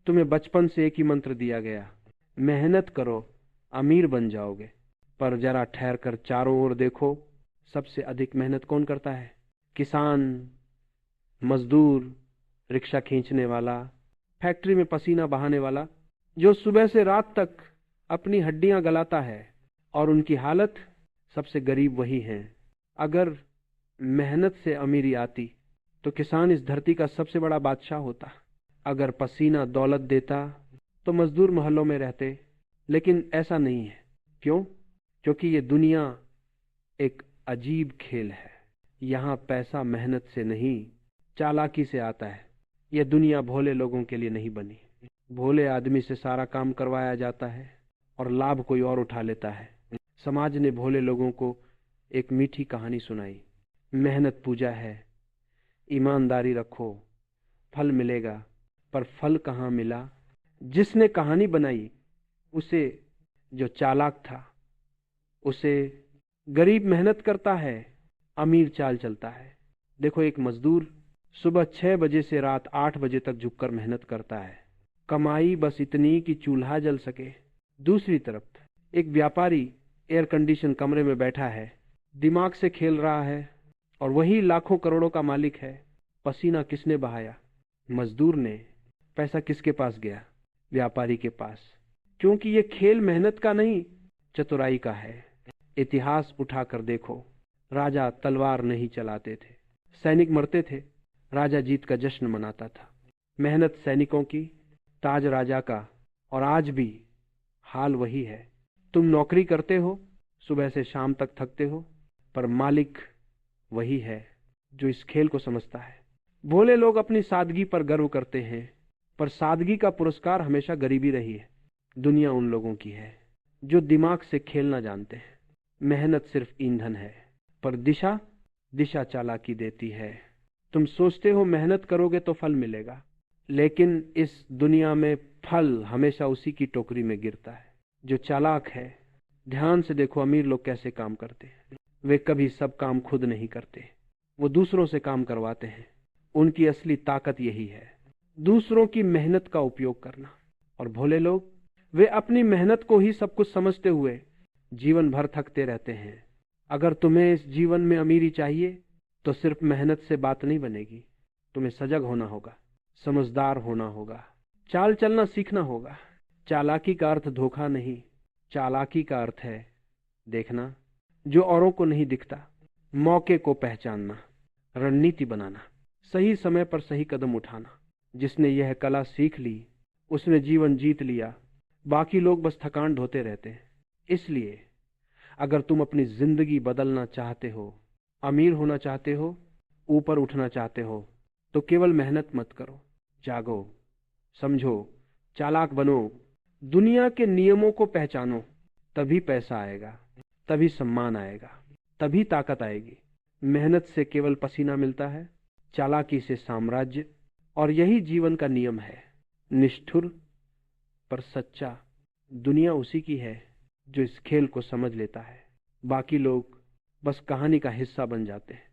तुम्हें बचपन से एक ही मंत्र दिया गया, मेहनत करो अमीर बन जाओगे। पर जरा ठहर कर चारों ओर देखो, सबसे अधिक मेहनत कौन करता है? किसान, मजदूर, रिक्शा खींचने वाला, फैक्ट्री में पसीना बहाने वाला, जो सुबह से रात तक अपनी हड्डियां गलाता है। और उनकी हालत, सबसे गरीब वही हैं। अगर मेहनत से अमीरी आती तो किसान इस धरती का सबसे बड़ा बादशाह होता। अगर पसीना दौलत देता तो मजदूर महलों में रहते। लेकिन ऐसा नहीं है। क्यों? क्योंकि ये दुनिया एक अजीब खेल है। यहाँ पैसा मेहनत से नहीं, चालाकी से आता है। यह दुनिया भोले लोगों के लिए नहीं बनी। भोले आदमी से सारा काम करवाया जाता है और लाभ कोई और उठा लेता है। समाज ने भोले लोगों को एक मीठी कहानी सुनाई, मेहनत पूजा है, ईमानदारी रखो, फल मिलेगा। पर फल कहाँ मिला? जिसने कहानी बनाई उसे, जो चालाक था, उसे गरीब मेहनत करता है, अमीर चाल चलता है। देखो, एक मजदूर सुबह 6 बजे से रात 8 बजे तक झुककर मेहनत करता है, कमाई बस इतनी कि चूल्हा जल सके। दूसरी तरफ एक व्यापारी एयर कंडीशन कमरे में बैठा है, दिमाग से खेल रहा है, और वही लाखों करोड़ों का मालिक है। पसीना किसने बहाया? मजदूर ने। पैसा किसके पास गया? व्यापारी के पास। क्योंकि ये खेल मेहनत का नहीं, चतुराई का है। इतिहास उठाकर देखो, राजा तलवार नहीं चलाते थे, सैनिक मरते थे, राजा जीत का जश्न मनाता था। मेहनत सैनिकों की, ताज राजा का। और आज भी हाल वही है। तुम नौकरी करते हो, सुबह से शाम तक थकते हो, पर मालिक वही है जो इस खेल को समझता है। भोले लोग अपनी सादगी पर गर्व करते हैं, पर सादगी का पुरस्कार हमेशा गरीबी रही है। दुनिया उन लोगों की है जो दिमाग से खेलना जानते हैं। मेहनत सिर्फ ईंधन है, पर दिशा चालाकी देती है। तुम सोचते हो मेहनत करोगे तो फल मिलेगा, लेकिन इस दुनिया में फल हमेशा उसी की टोकरी में गिरता है जो चालाक है। ध्यान से देखो, अमीर लोग कैसे काम करते हैं। वे कभी सब काम खुद नहीं करते, वो दूसरों से काम करवाते हैं। उनकी असली ताकत यही है, दूसरों की मेहनत का उपयोग करना। और भोले लोग, वे अपनी मेहनत को ही सब कुछ समझते हुए जीवन भर थकते रहते हैं। अगर तुम्हें इस जीवन में अमीरी चाहिए तो सिर्फ मेहनत से बात नहीं बनेगी। तुम्हें सजग होना होगा, समझदार होना होगा, चाल चलना सीखना होगा। चालाकी का अर्थ धोखा नहीं, चालाकी का अर्थ है देखना जो औरों को नहीं दिखता, मौके को पहचानना, रणनीति बनाना, सही समय पर सही कदम उठाना। जिसने यह कला सीख ली उसने जीवन जीत लिया। बाकी लोग बस थकान ढोते रहते हैं। इसलिए अगर तुम अपनी जिंदगी बदलना चाहते हो, अमीर होना चाहते हो, ऊपर उठना चाहते हो, तो केवल मेहनत मत करो, जागो, समझो, चालाक बनो, दुनिया के नियमों को पहचानो। तभी पैसा आएगा, तभी सम्मान आएगा, तभी ताकत आएगी। मेहनत से केवल पसीना मिलता है, चालाकी से साम्राज्य। और यही जीवन का नियम है। निष्ठुर पर सच्चा। दुनिया उसी की है जो इस खेल को समझ लेता है। बाकी लोग बस कहानी का हिस्सा बन जाते हैं।